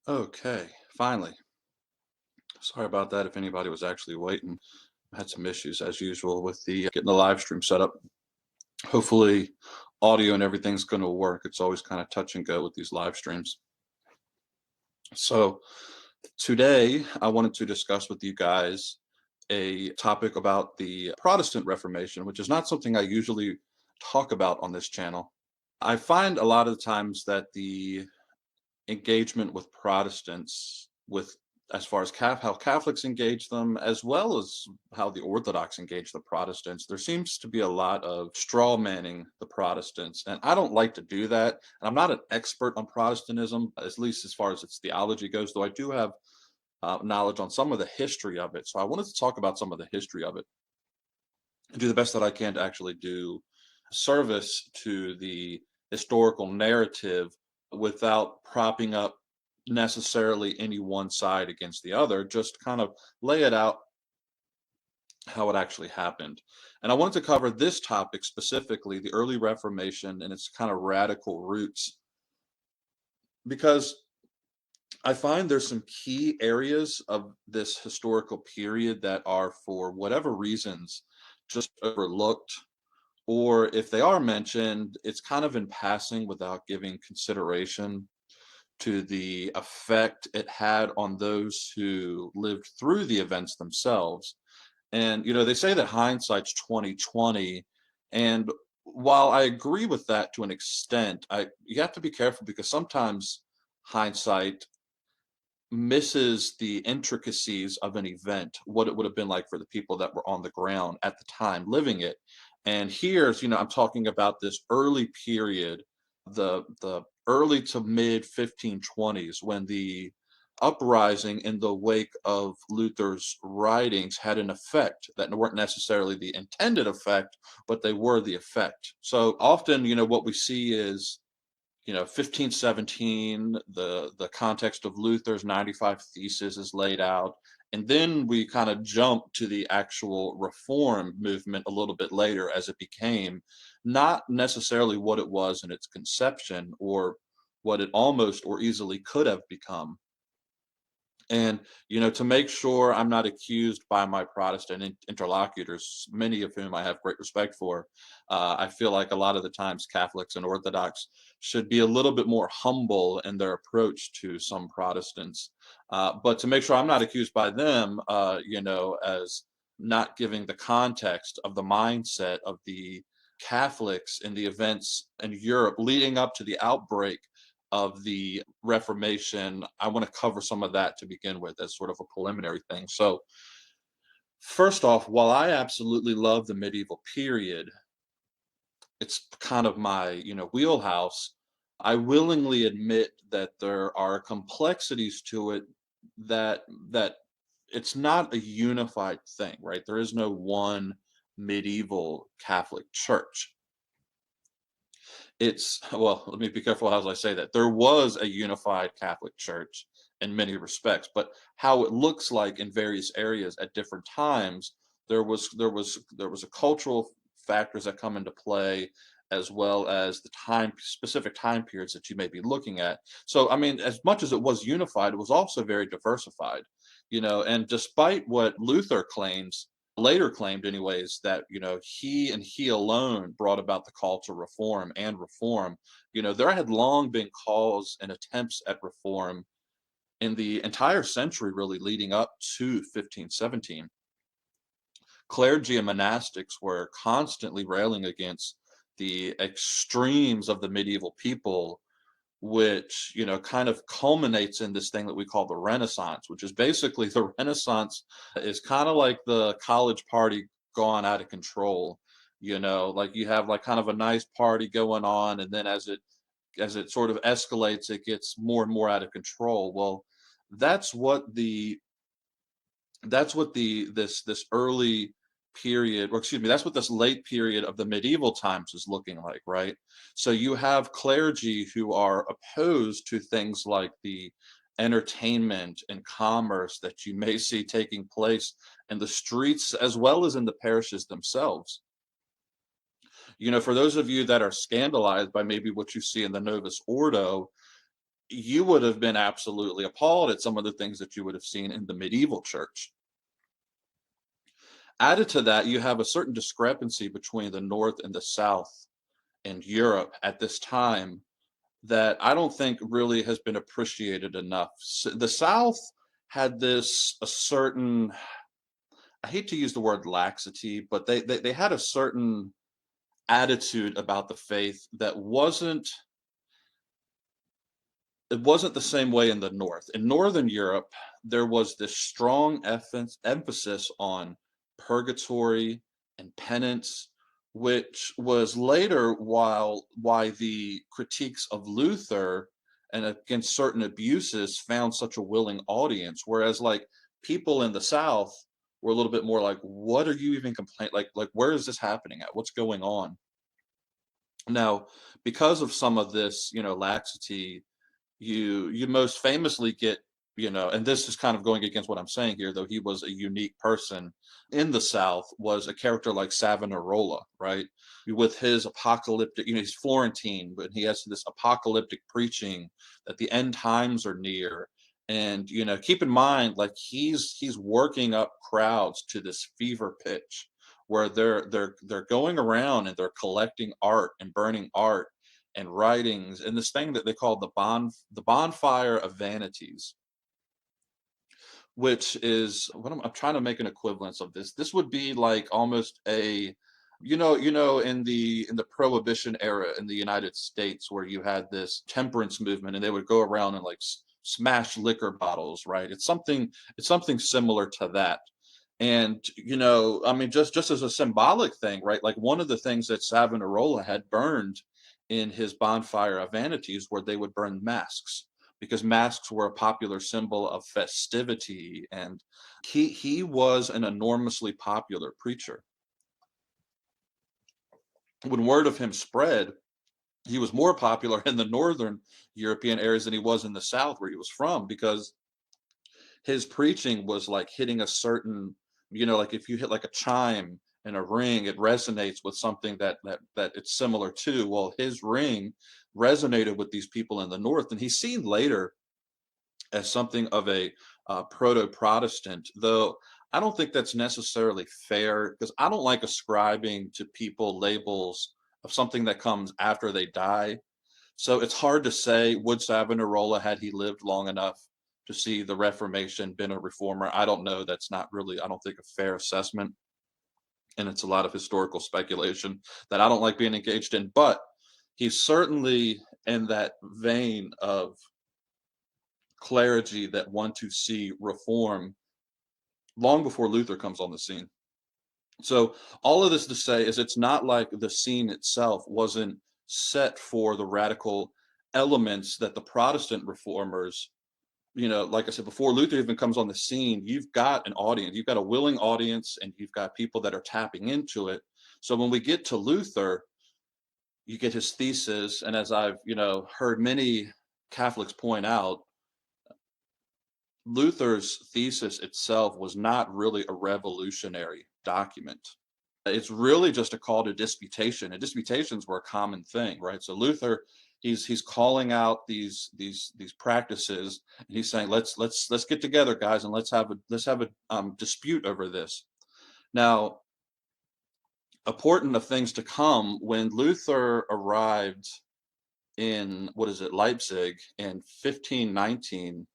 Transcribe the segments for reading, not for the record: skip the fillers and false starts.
Okay, finally. Sorry about that if anybody was actually waiting. I had some issues as usual with the getting the live stream set up. Hopefully audio and everything's going to work. It's always kind of touch and go with these live streams. So today I wanted to discuss with you guys a topic about the Protestant Reformation, which is not something I usually talk about on this channel. I find a lot of the times that the engagement with Protestants, with as far as how Catholics engage them, as well as how the Orthodox engage the Protestants, there seems to be a lot of straw manning the Protestants. And I don't like to do that. And I'm not an expert on Protestantism, at least as far as its theology goes, though I do have knowledge on some of the history of it. So I wanted to talk about some of the history of it and do the best that I can to actually do service to the historical narrative without propping up necessarily any one side against the other, just kind of lay it out how it actually happened. And I wanted to cover this topic specifically, the early Reformation and its kind of radical roots, because I find there's some key areas of this historical period that are, for whatever reasons, just overlooked, or if they are mentioned, it's kind of in passing without giving consideration to the effect it had on those who lived through the events themselves. And they say that hindsight's 2020, and while I agree with that to an extent, you have to be careful because sometimes hindsight misses the intricacies of an event, what it would have been like for the people that were on the ground at the time living it. And here's, I'm talking about this early period, the early to mid 1520s, when the uprising in the wake of Luther's writings had an effect that weren't necessarily the intended effect, but they were the effect. So often, what we see is 1517, the context of Luther's 95 Theses is laid out. And then we kind of jump to the actual Reform movement a little bit later as it became not necessarily what it was in its conception or what it almost or easily could have become. And, to make sure I'm not accused by my Protestant interlocutors, many of whom I have great respect for, I feel like a lot of the times Catholics and Orthodox should be a little bit more humble in their approach to some Protestants. But to make sure I'm not accused by them, as not giving the context of the mindset of the Catholics in the events in Europe leading up to the outbreak of the Reformation, I want to cover some of that to begin with as sort of a preliminary thing. So, first off, while I absolutely love the medieval period, it's kind of my, wheelhouse. I willingly admit that there are complexities to it that it's not a unified thing, right? There is no one medieval Catholic Church. Well, let me be careful how I say that. There was a unified Catholic Church in many respects, but how it looks like in various areas at different times, there was a cultural factors that come into play, as well as the specific time periods that you may be looking at. So, I mean, as much as it was unified, it was also very diversified, and despite what Luther later claimed anyways, that he and he alone brought about the call to reform and reform, there had long been calls and attempts at reform in the entire century really leading up to 1517. clergy and monastics were constantly railing against the extremes of the medieval people, which, kind of culminates in this thing that we call the Renaissance, which is basically the Renaissance is kind of like the college party gone out of control. Like you have like kind of a nice party going on, and then as it sort of escalates, it gets more and more out of control. Well, that's what the this early period, or excuse me, that's what this late period of the medieval times is looking like, right? So you have clergy who are opposed to things like the entertainment and commerce that you may see taking place in the streets as well as in the parishes themselves. For those of you that are scandalized by maybe what you see in the Novus Ordo, you would have been absolutely appalled at some of the things that you would have seen in the medieval church. Added to that, you have a certain discrepancy between the North and the South and Europe at this time that I don't think really has been appreciated enough. The South had a certain, I hate to use the word laxity, but they had a certain attitude about the faith that it wasn't the same way in the North. In Northern Europe, there was this strong emphasis on purgatory and penance, which was later why the critiques of Luther and against certain abuses found such a willing audience. Whereas like people in the South were a little bit more like, what are you even complaining? Like where is this happening at? What's going on? Now, because of some of this, laxity, you most famously get, and this is kind of going against what I'm saying here, though he was a unique person in the South, was a character like Savonarola, right? With his apocalyptic, he's Florentine, but he has this apocalyptic preaching that the end times are near. And keep in mind, like he's working up crowds to this fever pitch where they're going around and they're collecting art and burning art and writings and this thing that they call the bonfire of vanities, which is what I'm trying to make an equivalence of this. This would be like almost a, in the Prohibition era in the United States, where you had this temperance movement, and they would go around and like smash liquor bottles, right? It's something similar to that. And I mean, just as a symbolic thing, right? Like one of the things that Savonarola had burned in his bonfire of vanities where they would burn masks, because masks were a popular symbol of festivity, and he was an enormously popular preacher. When word of him spread, he was more popular in the northern European areas than he was in the South where he was from, because his preaching was like hitting a certain, like if you hit like a chime in a ring, it resonates with something that it's similar to. Well, his ring resonated with these people in the North, and he's seen later as something of a proto-Protestant, though I don't think that's necessarily fair, because I don't like ascribing to people labels of something that comes after they die. So it's hard to say, would Savonarola, had he lived long enough to see the Reformation, been a reformer? I don't know. That's not really, I don't think, a fair assessment. And it's a lot of historical speculation that I don't like being engaged in. But he's certainly in that vein of clergy that want to see reform long before Luther comes on the scene. So all of this to say is it's not like the scene itself wasn't set for the radical elements that the Protestant reformers, like I said, before Luther even comes on the scene, you've got an audience, you've got a willing audience, and you've got people that are tapping into it. So when we get to Luther, you get his thesis, and as I've, heard many Catholics point out, Luther's thesis itself was not really a revolutionary document. It's really just a call to disputation, and disputations were a common thing, right? So Luther, he's calling out these practices, and he's saying, let's get together, guys, and let's have a dispute over this. Now, important of things to come, when Luther arrived in, what is it, Leipzig in 1519,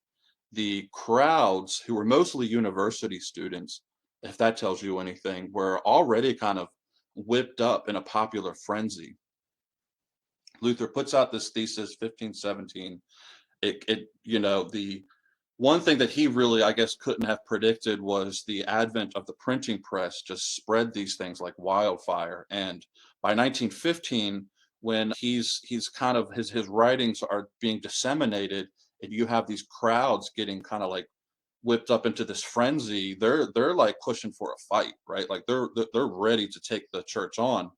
the crowds, who were mostly university students, if that tells you anything, were already kind of whipped up in a popular frenzy. Luther puts out this thesis 1517. The one thing that he really, I guess, couldn't have predicted was the advent of the printing press just spread these things like wildfire. And by 1915, when he's kind of his writings are being disseminated, and you have these crowds getting kind of like whipped up into this frenzy, they're like pushing for a fight, right? Like they're ready to take the church on.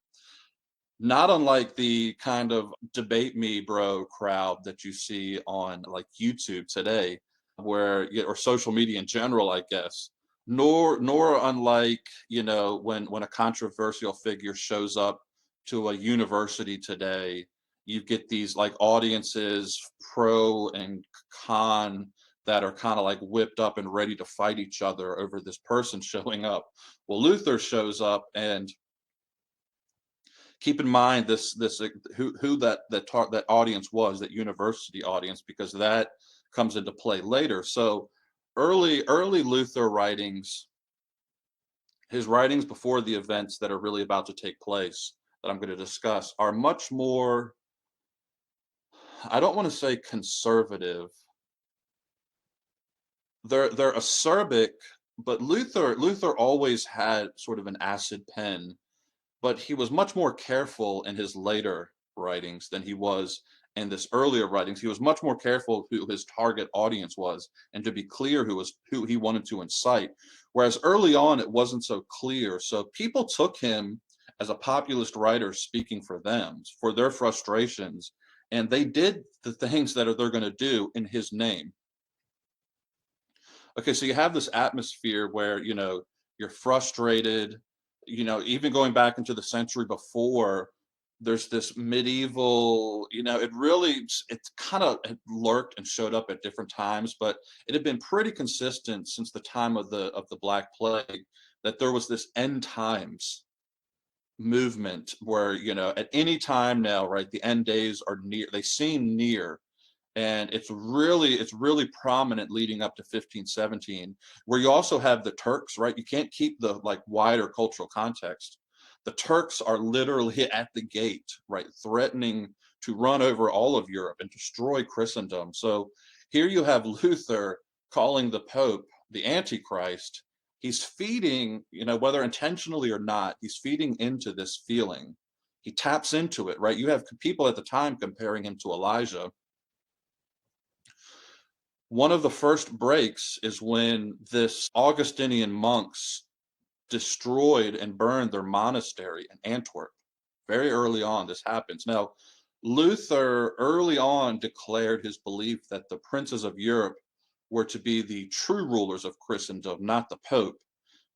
Not unlike the kind of debate me bro crowd that you see on like YouTube today, where or social media in general, I guess. Nor unlike, when a controversial figure shows up to a university today, you get these like audiences pro and con that are kind of like whipped up and ready to fight each other over this person showing up. Well, Luther shows up, and keep in mind who that audience was, that university audience, because that comes into play later. So early Luther writings, his writings before the events that are really about to take place that I'm going to discuss, are much more, I don't want to say conservative. They're acerbic, but Luther always had sort of an acid pen, but he was much more careful in his later writings than he was in this earlier writings. He was much more careful who his target audience was, and to be clear who he wanted to incite. Whereas early on it wasn't so clear. So people took him as a populist writer speaking for them, for their frustrations, and they did the things that they're going to do in his name. Okay, so you have this atmosphere where, you're frustrated, even going back into the century before, there's this medieval, it's kind of lurked and showed up at different times, but it had been pretty consistent since the time of the Black Plague, that there was this end times movement where, at any time now, right, the end days are near, they seem near. And it's really prominent leading up to 1517, where you also have the Turks, right? You can't keep the like wider cultural context. The Turks are literally at the gate, right, threatening to run over all of Europe and destroy Christendom. So here you have Luther calling the Pope the Antichrist. He's feeding, whether intentionally or not, he's feeding into this feeling. He taps into it, right? You have people at the time comparing him to Elijah. One of the first breaks is when this Augustinian monks destroyed and burned their monastery in Antwerp. Very early on, this happens. Now, Luther early on declared his belief that the princes of Europe were to be the true rulers of Christendom, not the Pope.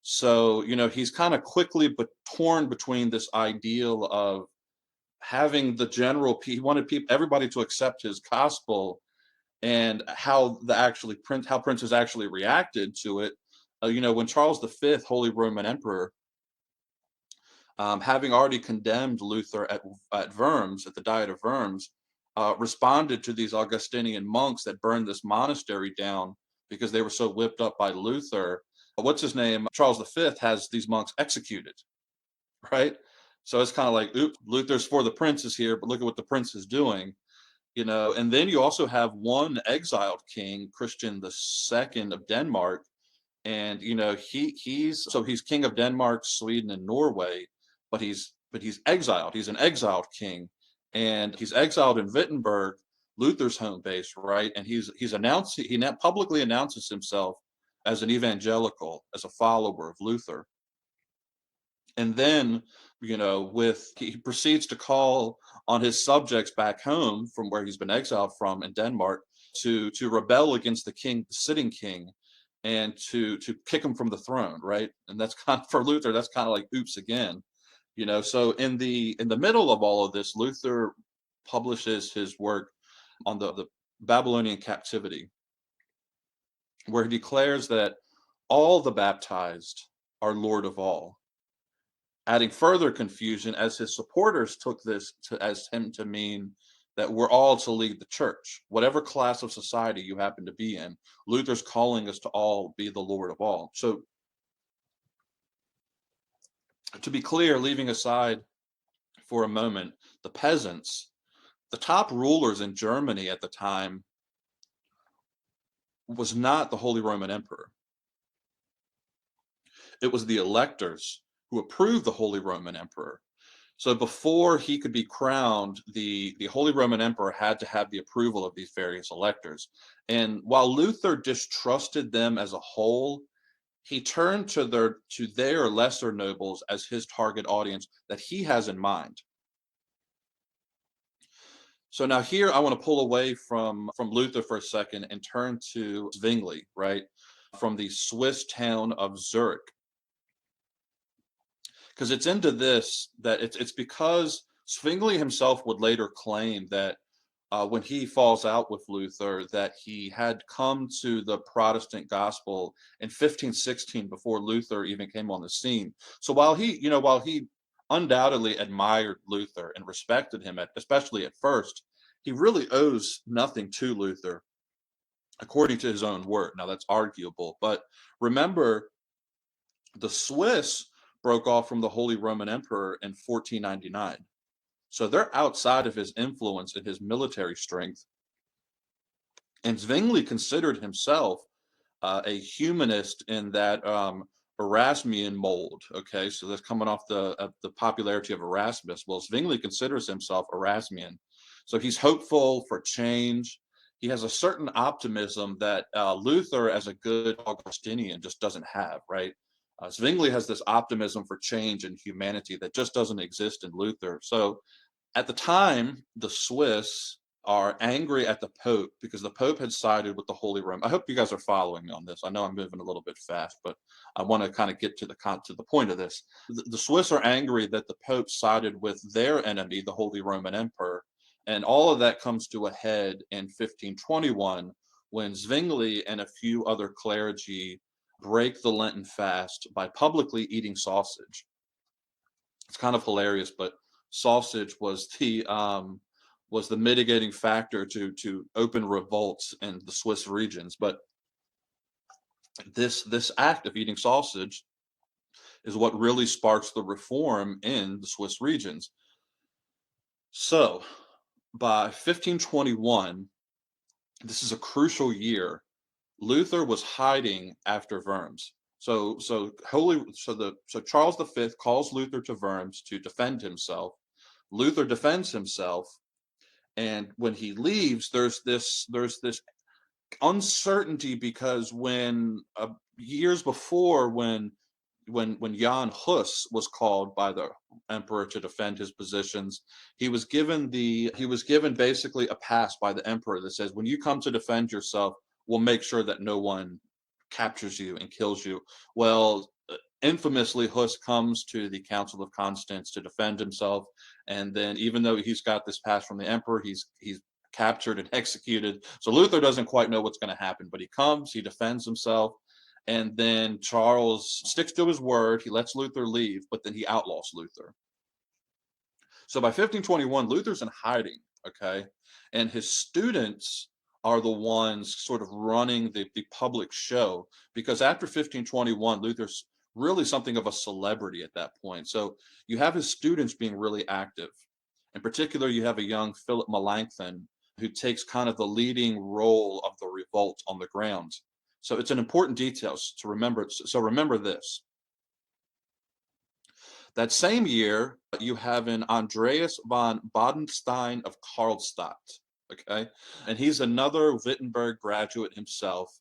So, he's kind of quickly but torn between this ideal of having the general, he wanted everybody to accept his gospel, and how princes actually reacted to it. When Charles V, Holy Roman Emperor, having already condemned Luther at Worms, at the Diet of Worms, responded to these Augustinian monks that burned this monastery down because they were so whipped up by Luther. What's his name? Charles V has these monks executed, right? So it's kind of like, oops, Luther's for the princes here, but look at what the prince is doing. And then you also have one exiled king, Christian II of Denmark, and he's king of Denmark, Sweden, and Norway, but he's exiled. He's an exiled king, and he's exiled in Wittenberg, Luther's home base, right? And he now publicly announces himself as an evangelical, as a follower of Luther. And then, he proceeds to call on his subjects back home from where he's been exiled from in Denmark to rebel against the sitting king, and to kick him from the throne, right? And that's kind of, for Luther, that's kind of like oops again. So in the middle of all of this, Luther publishes his work on the Babylonian captivity, where he declares that all the baptized are Lord of all, adding further confusion as his supporters took this as him to mean that we're all to lead the church. Whatever class of society you happen to be in, Luther's calling us to all be the Lord of all. So To be clear, leaving aside for a moment the peasants, the top rulers in Germany at the time was not the Holy Roman Emperor. It was the electors who approved the Holy Roman Emperor. So before he could be crowned, the Holy Roman Emperor had to have the approval of these various electors. And while Luther distrusted them as a whole, he turned to their lesser nobles as his target audience that he has in mind. So now here I want to pull away from Luther for a second and turn to Zwingli, right? From the Swiss town of Zurich. Because it's into this that it's because Zwingli himself would later claim that when he falls out with Luther, that he had come to the Protestant gospel in 1516 before Luther even came on the scene. So while he undoubtedly admired Luther and respected him, especially at first, he really owes nothing to Luther, according to his own word. Now that's arguable, but remember, the Swiss broke off from the Holy Roman Emperor in 1499. So they're outside of his influence and his military strength. And Zwingli considered himself a humanist in that Erasmian mold. Okay, so that's coming off the popularity of Erasmus. Well, Zwingli considers himself Erasmian. So he's hopeful for change. He has a certain optimism that Luther, as a good Augustinian, just doesn't have, right? Zwingli has this optimism for change and humanity that just doesn't exist in Luther. So at the time, the Swiss are angry at the Pope because the Pope had sided with the Holy Roman. I hope you guys are following me on this. I know I'm moving a little bit fast, but I want to kind of get to the point of this. The Swiss are angry that the Pope sided with their enemy, the Holy Roman Emperor, and all of that comes to a head in 1521 when Zwingli and a few other clergy break the Lenten fast by publicly eating sausage. It's kind of hilarious, but sausage was the mitigating factor to open revolts in the Swiss regions. But this act of eating sausage is what really sparks the reform in the Swiss regions. So by 1521, this is a crucial year. Luther was hiding after Worms. So Charles V calls Luther to Worms to defend himself. Luther defends himself, and when he leaves, there's this uncertainty because when years before, when Jan Hus was called by the emperor to defend his positions, he was given basically a pass by the emperor that says, when you come to defend yourself, we'll make sure that no one captures you and kills you. Well, infamously, Hus comes to the Council of Constance to defend himself, and then even though he's got this pass from the emperor, he's captured and executed. So Luther doesn't quite know what's going to happen, but he comes, he defends himself, and then Charles sticks to his word. He lets Luther leave, but then he outlaws Luther. So by 1521, Luther's in hiding, okay? And his students are the ones sort of running the public show, because after 1521, Luther's really something of a celebrity at that point. So you have his students being really active. In particular, you have a young Philip Melanchthon who takes kind of the leading role of the revolt on the ground. So it's an important detail to remember. So remember this. That same year, you have an Andreas von Bodenstein of Karlstadt, okay? And he's another Wittenberg graduate himself,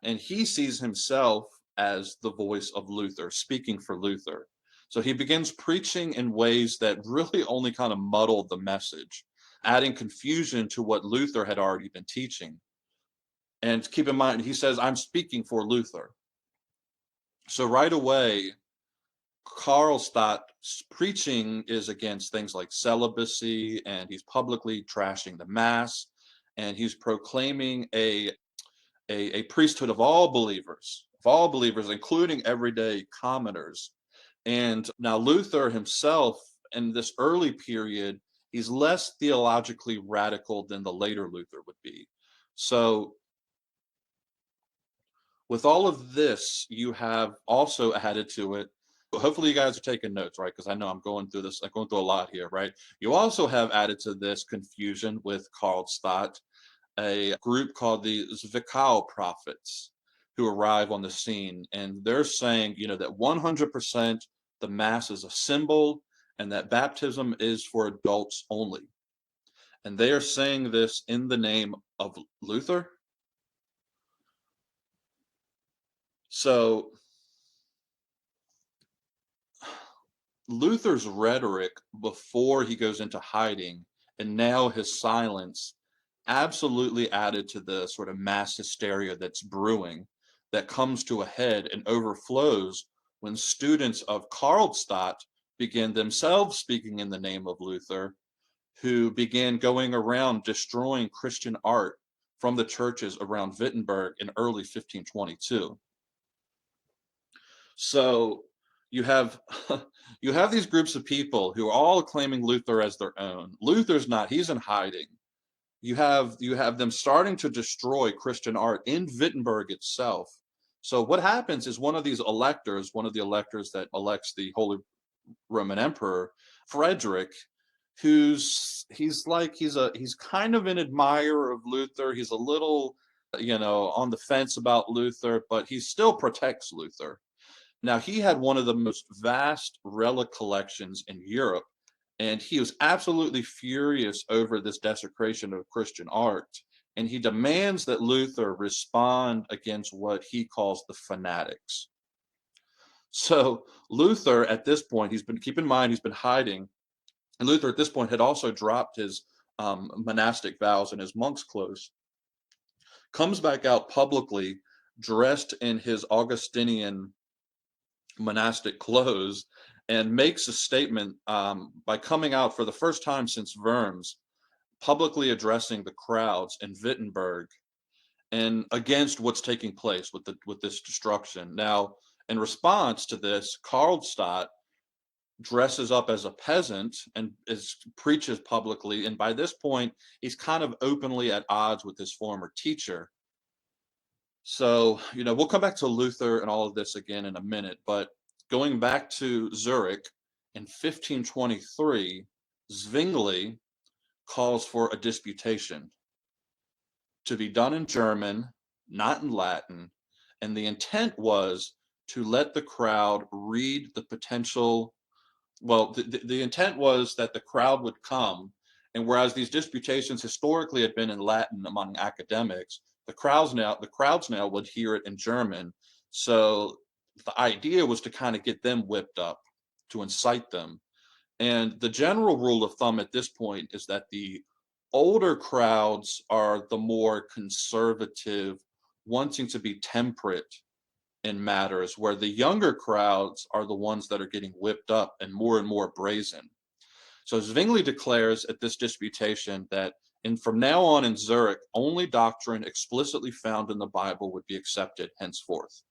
and he sees himself as the voice of Luther, speaking for Luther. So he begins preaching in ways that really only kind of muddled the message, adding confusion to what Luther had already been teaching. And keep in mind, he says, I'm speaking for Luther. So right away, Karlstadt's preaching is against things like celibacy, and he's publicly trashing the Mass, and he's proclaiming a priesthood of all believers, including everyday commoners. And now Luther himself, in this early period, he's less theologically radical than the later Luther would be. So with all of this, you have also added to it Hopefully you guys are taking notes, right? Because I know I'm going through a lot here, right? You also have added to this confusion with Karlstadt, a group called the Zwickau prophets who arrive on the scene. And they're saying, that 100% the Mass is a symbol and that baptism is for adults only. And they are saying this in the name of Luther. So Luther's rhetoric before he goes into hiding and now his silence absolutely added to the sort of mass hysteria that's brewing, that comes to a head and overflows when students of Karlstadt begin themselves speaking in the name of Luther, who began going around destroying Christian art from the churches around Wittenberg in early 1522. So you have you have these groups of people who are all claiming Luther as their own. Luther's not, he's in hiding. You have them starting to destroy Christian art in Wittenberg itself. So what happens is one of the electors that elects the Holy Roman Emperor, Frederick, he's kind of an admirer of Luther. He's a little, on the fence about Luther, but he still protects Luther. Now, he had one of the most vast relic collections in Europe, and he was absolutely furious over this desecration of Christian art. And he demands that Luther respond against what he calls the fanatics. So Luther, at this point, keep in mind, he's been hiding. And Luther, at this point, had also dropped his monastic vows and his monk's clothes, comes back out publicly dressed in his Augustinian monastic clothes and makes a statement by coming out for the first time since Worms, publicly addressing the crowds in Wittenberg and against what's taking place with this destruction. Now, in response to this, Karlstadt dresses up as a peasant and preaches publicly, and by this point, he's kind of openly at odds with his former teacher. So, we'll come back to Luther and all of this again in a minute, but going back to Zurich in 1523, Zwingli calls for a disputation to be done in German, not in Latin, and the intent was to let the crowd read the potential. Well, the intent was that the crowd would come, and whereas these disputations historically had been in Latin among academics, the crowds now would hear it in German. So the idea was to kind of get them whipped up, to incite them. And the general rule of thumb at this point is that the older crowds are the more conservative, wanting to be temperate in matters, where the younger crowds are the ones that are getting whipped up and more brazen. So Zwingli declares at this disputation that from now on in Zurich, only doctrine explicitly found in the Bible would be accepted henceforth.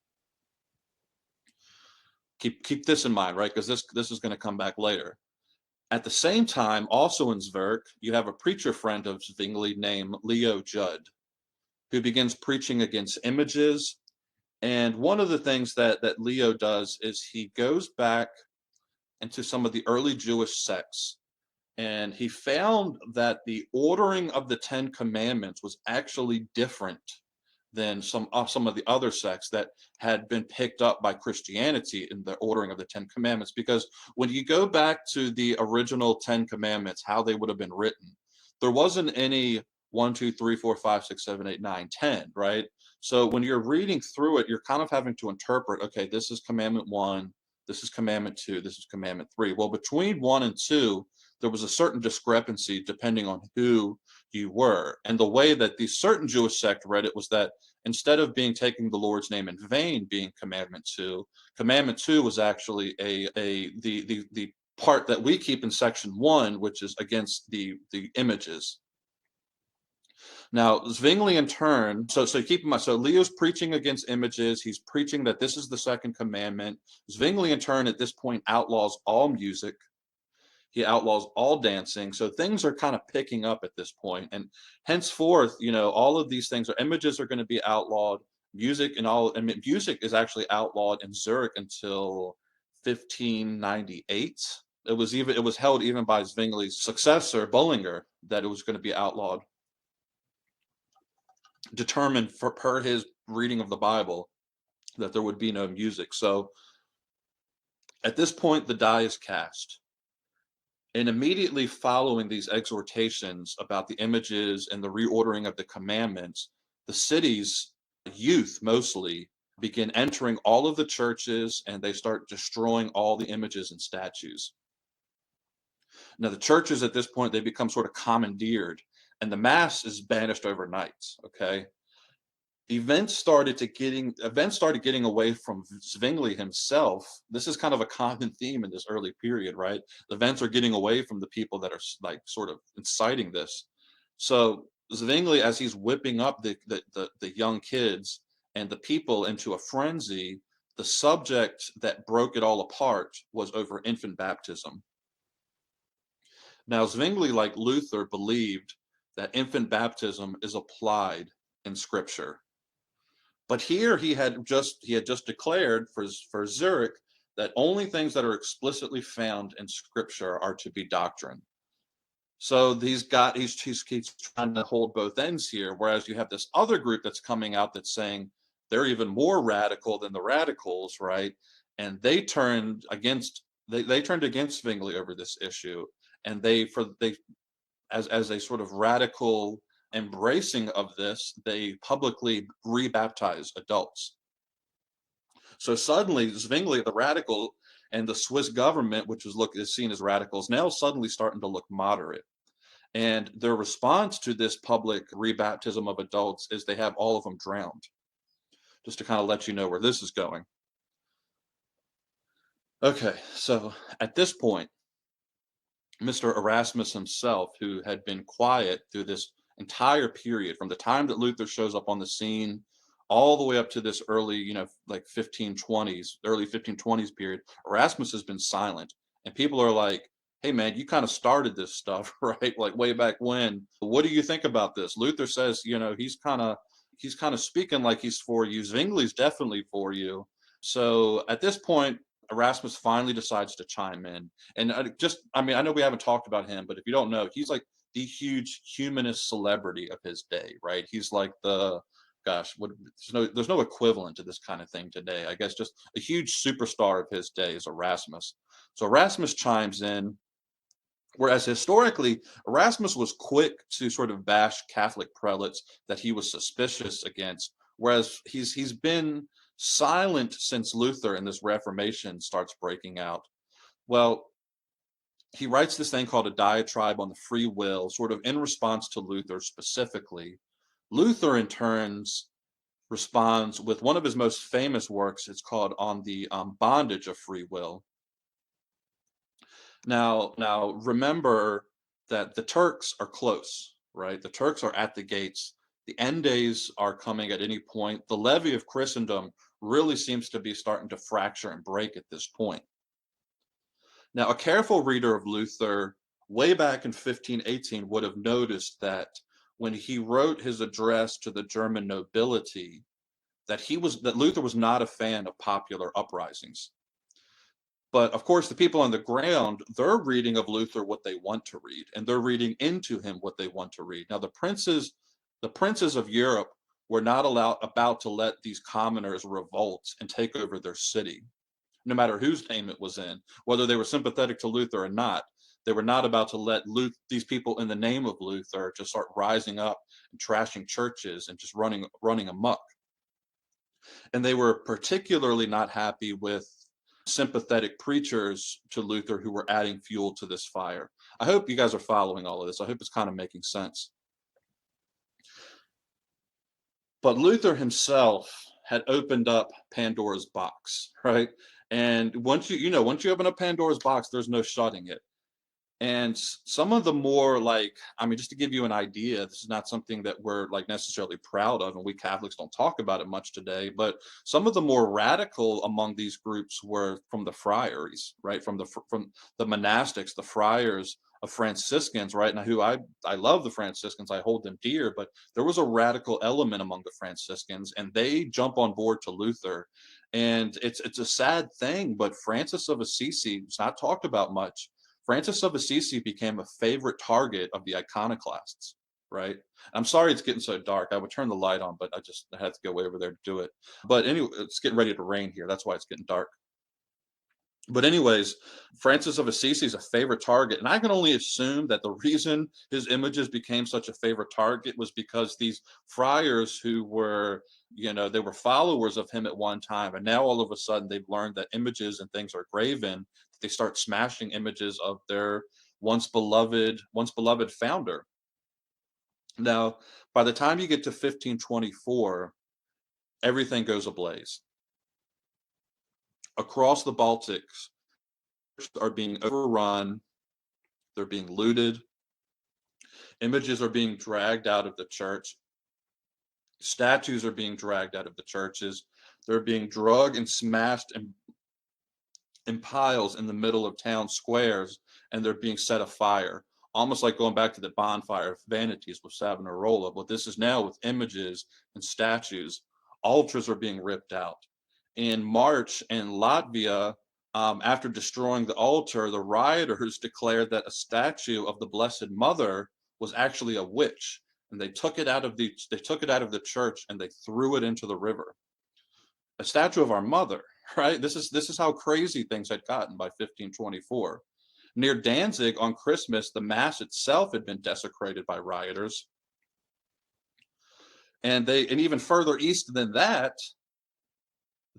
Keep this in mind, right? Because this is going to come back later. At the same time, also in Zurich, you have a preacher friend of Zwingli named Leo Judd, who begins preaching against images. And one of the things that Leo does is he goes back into some of the early Jewish sects, and he found that the ordering of the Ten Commandments was actually different than some of the other sects that had been picked up by Christianity in the ordering of the Ten Commandments. Because when you go back to the original Ten Commandments, how they would have been written, there wasn't any 1, 2, 3, 4, 5, 6, 7, 8, 9, 10, right? So when you're reading through it, you're kind of having to interpret, okay, this is commandment 1, this is commandment 2, this is commandment 3. Well, between 1 and 2, there was a certain discrepancy depending on who you were. And the way that the certain Jewish sect read it was that instead of taking the Lord's name in vain being commandment 2 was actually the part that we keep in section 1, which is against the images. Now, Zwingli in turn, so keep in mind, so Leo's preaching against images. He's preaching that this is the second commandment. Zwingli in turn at this point outlaws all music. He outlaws all dancing. So things are kind of picking up at this point. And henceforth, all of these things images are going to be outlawed. Music is actually outlawed in Zurich until 1598. It was held even by Zwingli's successor, Bullinger, that it was going to be outlawed, determined per his reading of the Bible that there would be no music. So at this point, the die is cast. And immediately following these exhortations about the images and the reordering of the commandments, the city's youth mostly begin entering all of the churches, and they start destroying all the images and statues. Now, the churches at this point, they become sort of commandeered, and the mass is banished overnight. Okay. Events started getting away from Zwingli himself. This is kind of a common theme in this early period, right? The events are getting away from the people that are like sort of inciting this. So Zwingli, as he's whipping up the young kids and the people into a frenzy, the subject that broke it all apart was over infant baptism. Now, Zwingli, like Luther, believed that infant baptism is applied in Scripture. But here he had just declared for Zurich that only things that are explicitly found in Scripture are to be doctrine. So he's trying to hold both ends here, whereas you have this other group that's coming out that's saying they're even more radical than the radicals, right? And they turned against Zwingli over this issue, and as a sort of radical embracing of this, they publicly rebaptize adults. So suddenly Zwingli, the radical, and the Swiss government, which is seen as radicals, now suddenly starting to look moderate. And their response to this public rebaptism of adults is they have all of them drowned. Just to kind of let you know where this is going. Okay, so at this point, Mr. Erasmus himself, who had been quiet through this entire period, from the time that Luther shows up on the scene all the way up to this early, like early 1520s period, Erasmus has been silent. And people are like, hey man, you kind of started this stuff, right? Like way back when. What do you think about this? Luther says, he's kind of speaking like he's for you. Zwingli's definitely for you. So at this point, Erasmus finally decides to chime in. And I know we haven't talked about him, but if you don't know, he's like the huge humanist celebrity of his day, right? He's like there's no equivalent to this kind of thing today. I guess just a huge superstar of his day is Erasmus. So Erasmus chimes in, whereas historically, Erasmus was quick to sort of bash Catholic prelates that he was suspicious against, whereas he's been silent since Luther and this Reformation starts breaking out. Well, he writes this thing called a diatribe on the free will, sort of in response to Luther specifically. Luther, in turns, responds with one of his most famous works. It's called On the Bondage of Free Will. Now, remember that the Turks are close, right? The Turks are at the gates. The end days are coming at any point. The levee of Christendom really seems to be starting to fracture and break at this point. Now, a careful reader of Luther way back in 1518 would have noticed that when he wrote his address to the German nobility, that Luther was not a fan of popular uprisings. But of course, the people on the ground, they're reading of Luther what they want to read, and they're reading into him what they want to read. Now, the princes of Europe were not about to let these commoners revolt and take over their city, no matter whose name it was in, whether they were sympathetic to Luther or not. They were not about to let these people in the name of Luther just start rising up and trashing churches and just running amok. And they were particularly not happy with sympathetic preachers to Luther who were adding fuel to this fire. I hope you guys are following all of this. I hope it's kind of making sense. But Luther himself had opened up Pandora's box, right? And once you open up Pandora's box, there's no shutting it. And some of the more just to give you an idea, this is not something that we're necessarily proud of, and we Catholics don't talk about it much today, but some of the more radical among these groups were from the friaries, right? From the monastics, the friars of Franciscans, right? Now, I love the Franciscans, I hold them dear, but there was a radical element among the Franciscans, and they jump on board to Luther. And it's a sad thing, but Francis of Assisi is not talked about much. Francis of Assisi became a favorite target of the iconoclasts, right? I'm sorry it's getting so dark. I would turn the light on, but I had to go over there to do it. But anyway, it's getting ready to rain here. That's why it's getting dark. But anyways, Francis of Assisi is a favorite target, and I can only assume that the reason his images became such a favorite target was because these friars who were, they were followers of him at one time, and now all of a sudden they've learned that images and things are graven. They start smashing images of their once beloved founder. Now, by the time you get to 1524, everything goes ablaze. Across the Baltics are being overrun, they're being looted, images are being dragged out of the church, statues are being dragged out of the churches, they're being dragged and smashed in piles in the middle of town squares, and they're being set afire, almost like going back to the bonfire of vanities with Savonarola. But this is now with images and statues. Altars are being ripped out. In March in Latvia, after destroying the altar, the rioters declared that a statue of the Blessed Mother was actually a witch, and they took it out of the church and they threw it into the river. A statue of our mother, right? This is how crazy things had gotten by 1524. Near Danzig on Christmas, the mass itself had been desecrated by rioters, and even further east than that,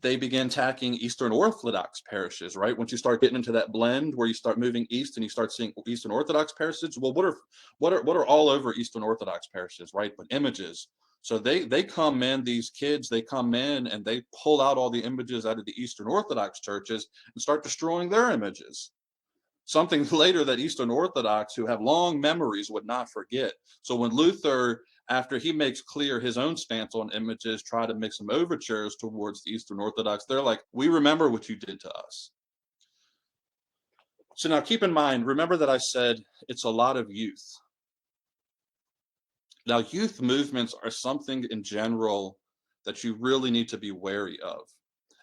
they began attacking Eastern Orthodox parishes, right? Once you start getting into that blend where you start moving east and you start seeing Eastern Orthodox parishes, well, what are all over Eastern Orthodox parishes, right? But images. So they come in, these kids, they come in and they pull out all the images out of the Eastern Orthodox churches and start destroying their images. Something later that Eastern Orthodox, who have long memories, would not forget. So when Luther, after he makes clear his own stance on images, try to make some overtures towards the Eastern Orthodox, they're like, we remember what you did to us. So now keep in mind, remember that I said it's a lot of youth. Now, youth movements are something in general that you really need to be wary of.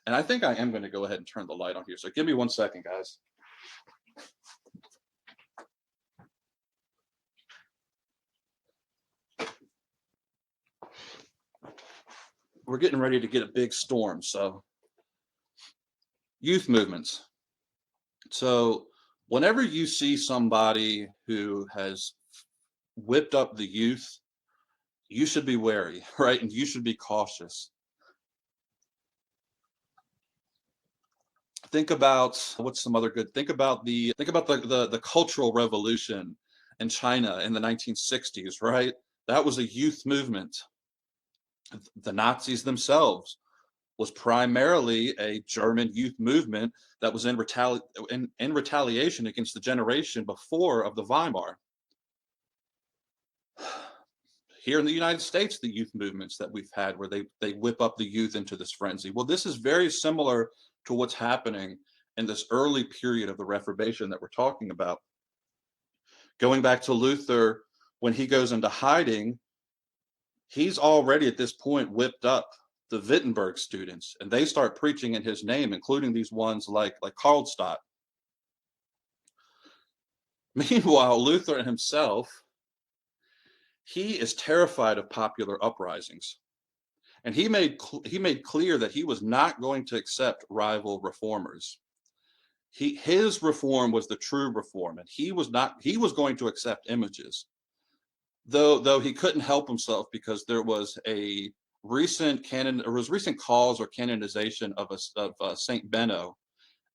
And I think I am going to go ahead and turn the light on here. So give me 1 second, guys. We're getting ready to get a big storm. So youth movements. So whenever you see somebody who has whipped up the youth, you should be wary, right? And you should be cautious. Think about what's some other good. Think about the Cultural Revolution in China in the 1960s, right? That was a youth movement. The Nazis themselves was primarily a German youth movement that was in retaliation against the generation before of the Weimar. Here in the United States, the youth movements that we've had where they whip up the youth into this frenzy. Well, this is very similar to what's happening in this early period of the Reformation that we're talking about. Going back to Luther, when he goes into hiding, he's already at this point whipped up the Wittenberg students, and they start preaching in his name, including these ones like Karlstadt. Meanwhile, Luther himself, he is terrified of popular uprisings, and he made clear that he was not going to accept rival reformers. His reform was the true reform, and he was going to accept images, though he couldn't help himself because there was a recent cause or canonization of Saint Benno,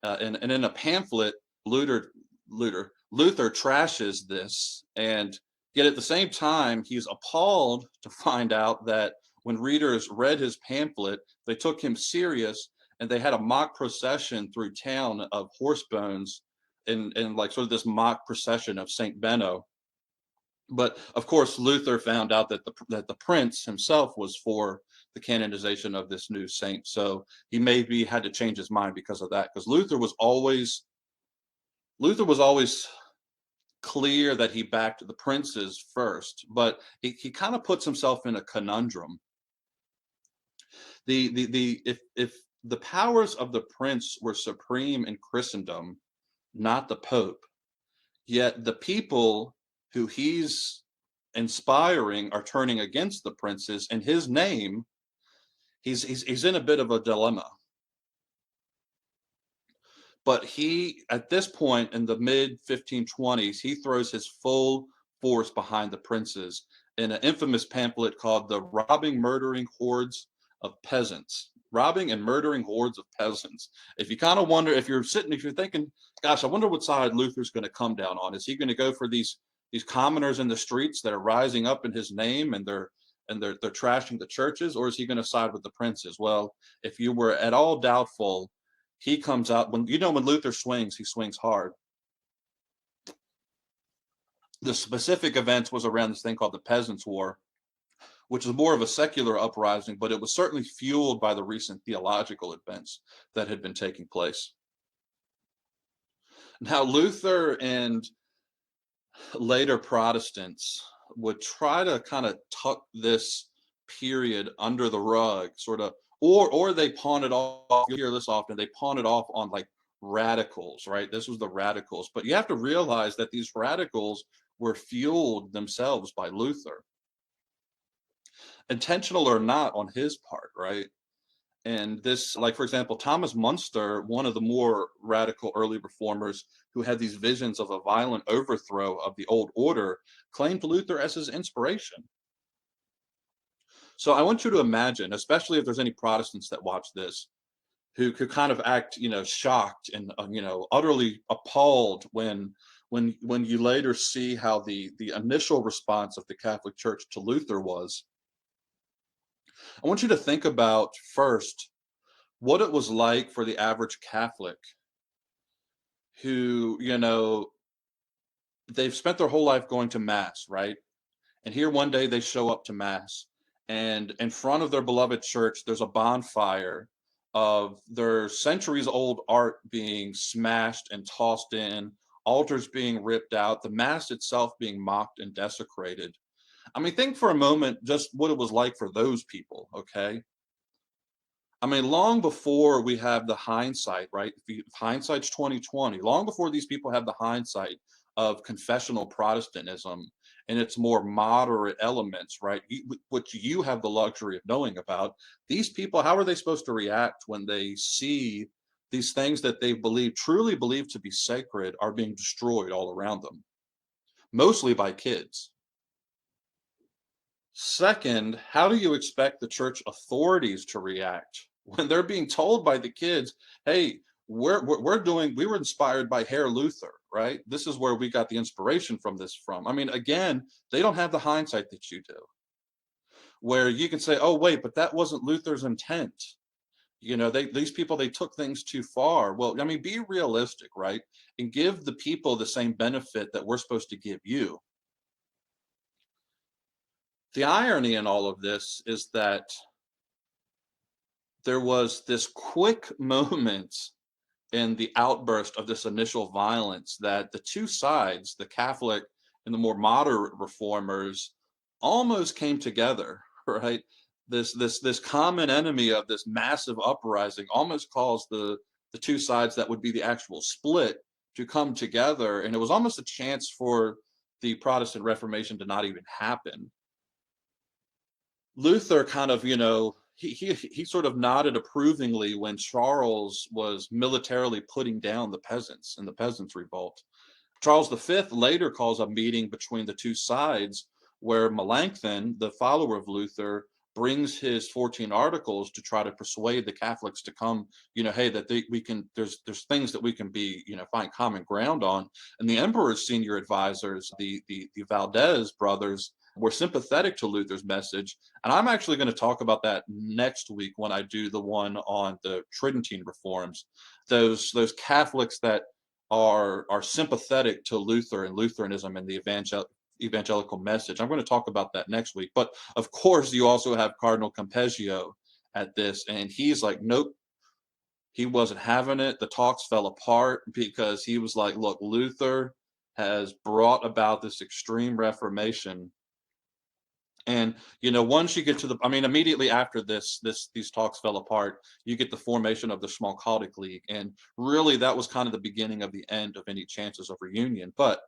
and in a pamphlet, Luther trashes this, and yet at the same time, he's appalled to find out that when readers read his pamphlet, they took him serious, and they had a mock procession through town of horse bones in like sort of this mock procession of Saint Benno. But of course, Luther found out that the prince himself was for the canonization of this new saint. So he maybe had to change his mind because of that, because Luther was always clear that he backed the princes first, but he kind of puts himself in a conundrum. If the powers of the prince were supreme in Christendom, not the Pope. Yet the people who he's inspiring are turning against the princes. In his name, he's in a bit of a dilemma. But he, at this point in the mid 1520s, he throws his full force behind the princes in an infamous pamphlet called The Robbing, Murdering Hordes of Peasants. Robbing and murdering hordes of peasants. If you kind of wonder, if you're thinking, gosh, I wonder what side Luther's going to come down on. Is he going to go for these commoners in the streets that are rising up in his name and they're trashing the churches, or is he going to side with the princes? Well, if you were at all doubtful, he comes out when Luther swings, he swings hard. The specific events was around this thing called the Peasants' War, which is more of a secular uprising, but it was certainly fueled by the recent theological events that had been taking place. Now, Luther and later Protestants would try to kind of tuck this period under the rug, sort of, or they pawn it off. You hear this often. They pawn it off on like radicals, right? This was the radicals, but you have to realize that these radicals were fueled themselves by Luther, intentional or not on his part, right? And this, like, for example, Thomas Munster, one of the more radical early reformers who had these visions of a violent overthrow of the old order, claimed Luther as his inspiration. So I want you to imagine, especially if there's any Protestants that watch this, who could kind of act, shocked and, utterly appalled when you later see how the initial response of the Catholic Church to Luther was. I want you to think about first what it was like for the average Catholic who, they've spent their whole life going to Mass, right? And here one day they show up to Mass, and in front of their beloved church, there's a bonfire of their centuries old art being smashed and tossed in, altars being ripped out, the Mass itself being mocked and desecrated. I mean, think for a moment just what it was like for those people, okay? I mean, long before we have the hindsight, right? Hindsight's 2020. Long before these people have the hindsight of confessional Protestantism and its more moderate elements, right? Which you have the luxury of knowing about. These people, how are they supposed to react when they see these things that they truly believe to be sacred, are being destroyed all around them, mostly by kids? Second, how do you expect the church authorities to react when they're being told by the kids, hey, we were inspired by Herr Luther, right? This is where we got the inspiration from this from. I mean, again, they don't have the hindsight that you do, where you can say, oh, wait, but that wasn't Luther's intent. These people, they took things too far. Well, I mean, be realistic, right? And give the people the same benefit that we're supposed to give you. The irony in all of this is that there was this quick moment in the outburst of this initial violence that the two sides, the Catholic and the more moderate reformers, almost came together, right? This common enemy of this massive uprising almost caused the two sides that would be the actual split to come together, and it was almost a chance for the Protestant Reformation to not even happen. Luther kind of, he sort of nodded approvingly when Charles was militarily putting down the peasants in the Peasants' Revolt. Charles V later calls a meeting between the two sides where Melanchthon, the follower of Luther, brings his 14 articles to try to persuade the Catholics to come, hey, that there's things that we can be, find common ground on. And the emperor's senior advisors, the Valdez brothers, were sympathetic to Luther's message. And I'm actually going to talk about that next week when I do the one on the Tridentine reforms. Those Catholics that are sympathetic to Luther and Lutheranism and the evangelical message. I'm going to talk about that next week. But of course, you also have Cardinal Campeggio at this, and he's like, nope, he wasn't having it. The talks fell apart because he was like, look, Luther has brought about this extreme Reformation, And once you get to immediately after these talks fell apart, you get the formation of the Schmalkaldic League, and really that was kind of the beginning of the end of any chances of reunion. But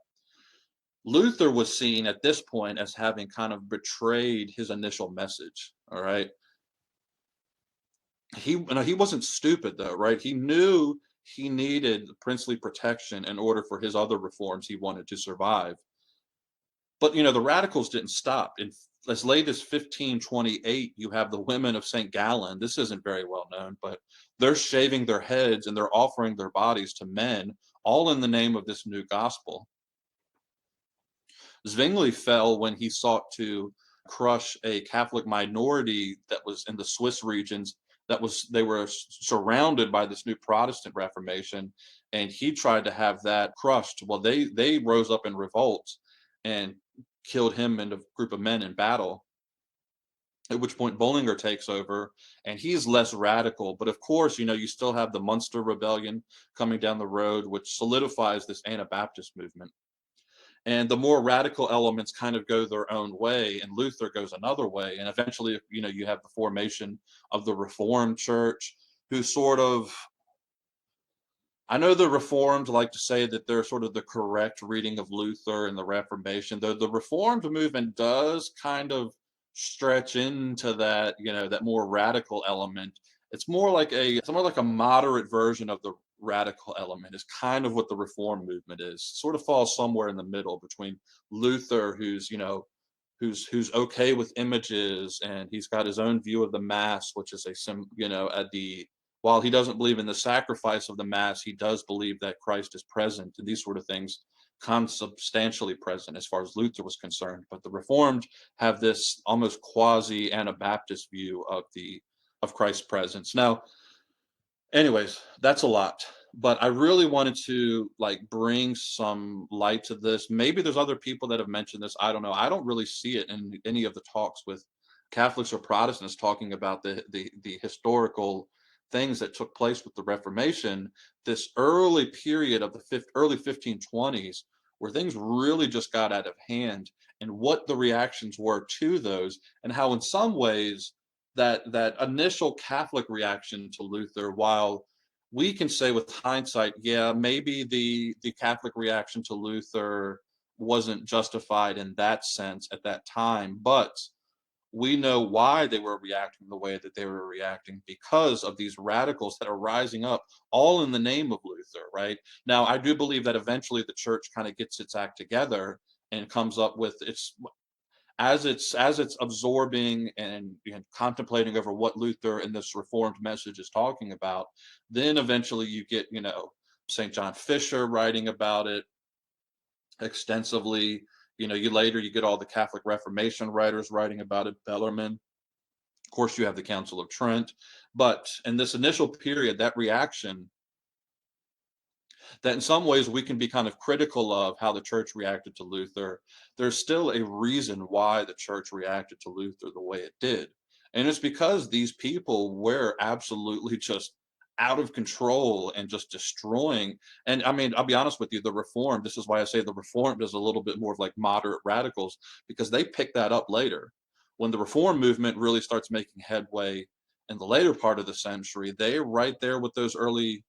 Luther was seen at this point as having kind of betrayed his initial message. All right, he wasn't stupid though, right? He knew he needed princely protection in order for his other reforms he wanted to survive. But the radicals didn't stop. In as late as 1528, you have the women of St. Gallen. This isn't very well known, but they're shaving their heads and they're offering their bodies to men, all in the name of this new gospel. Zwingli fell when he sought to crush a Catholic minority that was in the Swiss regions. They were surrounded by this new Protestant Reformation, and he tried to have that crushed. Well, they rose up in revolt and killed him and a group of men in battle. At which point Bullinger takes over, and he's less radical. But of course, you still have the Munster Rebellion coming down the road, which solidifies this Anabaptist movement. And the more radical elements kind of go their own way, and Luther goes another way. And eventually, you have the formation of the Reformed Church, who sort of, I know the Reformed like to say that they're sort of the correct reading of Luther and the Reformation, though the Reformed movement does kind of stretch into that, that more radical element. It's more like a moderate version of the radical element is kind of what the Reform movement is. Sort of falls somewhere in the middle between Luther, who's okay with images, and he's got his own view of the Mass, which is at the while he doesn't believe in the sacrifice of the Mass, he does believe that Christ is present, and these sort of things consubstantially present as far as Luther was concerned. But the Reformed have this almost quasi Anabaptist view of Christ's presence. Now, anyways, that's a lot, but I really wanted to bring some light to this. Maybe there's other people that have mentioned this. I don't know. I don't really see it in any of the talks with Catholics or Protestants talking about the historical things that took place with the Reformation, this early period of the early 1520s, where things really just got out of hand, and what the reactions were to those, and how in some ways that initial Catholic reaction to Luther, while we can say with hindsight, yeah, maybe the Catholic reaction to Luther wasn't justified in that sense at that time, but we know why they were reacting the way that they were reacting, because of these radicals that are rising up all in the name of Luther, right? Now, I do believe that eventually the church kind of gets its act together and comes up with as it's absorbing and contemplating over what Luther and this Reformed message is talking about, then eventually you get, St. John Fisher writing about it extensively. You get all the Catholic Reformation writers writing about it, Bellarmine. Of course, you have the Council of Trent. But in this initial period, that reaction, that in some ways we can be kind of critical of how the church reacted to Luther, there's still a reason why the church reacted to Luther the way it did. And it's because these people were absolutely just out of control and just destroying. And I mean, I'll be honest with you, the Reformed, this is why I say the Reformed is a little bit more of like moderate radicals, because they pick that up later. When the Reform movement really starts making headway in the later part of the century, they're right there with those early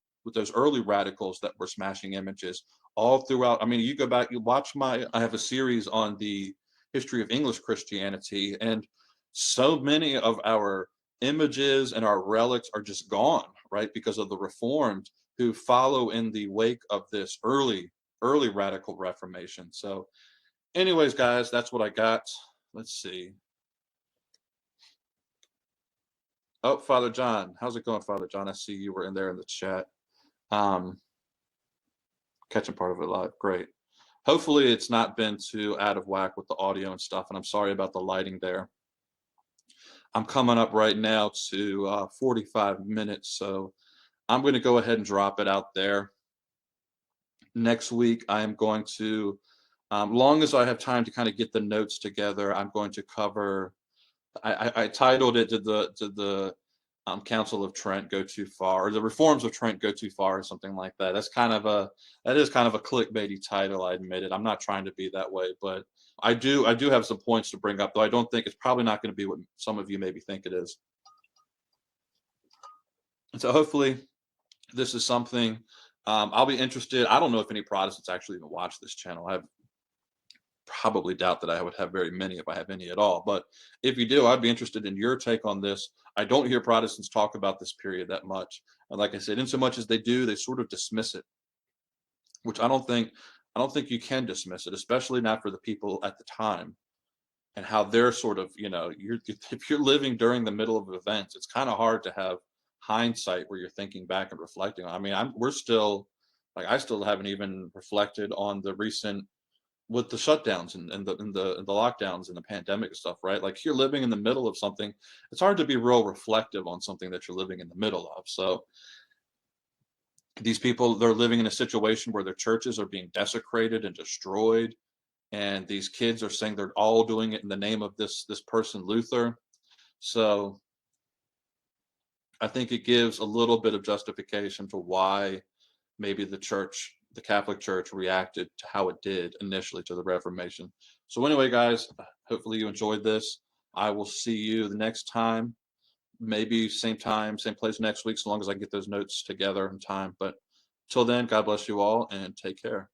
radicals that were smashing images all throughout. I mean, you go back, you watch I have a series on the history of English Christianity, and so many of our images and our relics are just gone, right? Because of the Reformed who follow in the wake of this early radical Reformation. So anyways, guys, that's what I got. Let's see. Oh, Father John, how's it going, Father John? I see you were in there in the chat. Catching part of it live. Great. Hopefully it's not been too out of whack with the audio and stuff, and I'm sorry about the lighting there. I'm coming up right now to 45 minutes, so I'm going to go ahead and drop it out there. Next week, I am going to, long as I have time to kind of get the notes together, I'm going to cover, I titled it to the Council of Trent go too far, or the reforms of Trent go too far, or something like that. That is kind of a clickbaity title. I admit it. I'm not trying to be that way, but I do have some points to bring up, though I don't think it's probably not going to be what some of you maybe think it is. And so hopefully this is something I'll be interested. I don't know if any Protestants actually even watch this channel. I probably doubt that I would have very many, if I have any at all. But if you do, I'd be interested in your take on this. I don't hear Protestants talk about this period that much. And like I said, in so much as they do, they sort of dismiss it, which I don't think you can dismiss it, especially not for the people at the time and how they're sort of, if you're living during the middle of events, it's kind of hard to have hindsight where you're thinking back and reflecting. I mean, we're still like I still haven't even reflected on the recent with the shutdowns and the lockdowns and the pandemic and stuff, right? Like you're living in the middle of something. It's hard to be real reflective on something that you're living in the middle of. So these people, they're living in a situation where their churches are being desecrated and destroyed, and these kids are saying they're all doing it in the name of this person Luther. So I think it gives a little bit of justification to why maybe the Catholic Church reacted to how it did initially to the Reformation. So anyway, guys, hopefully you enjoyed this. I will see you the next time, same place next week, so long as I get those notes together in time. But till then, God bless you all and take care.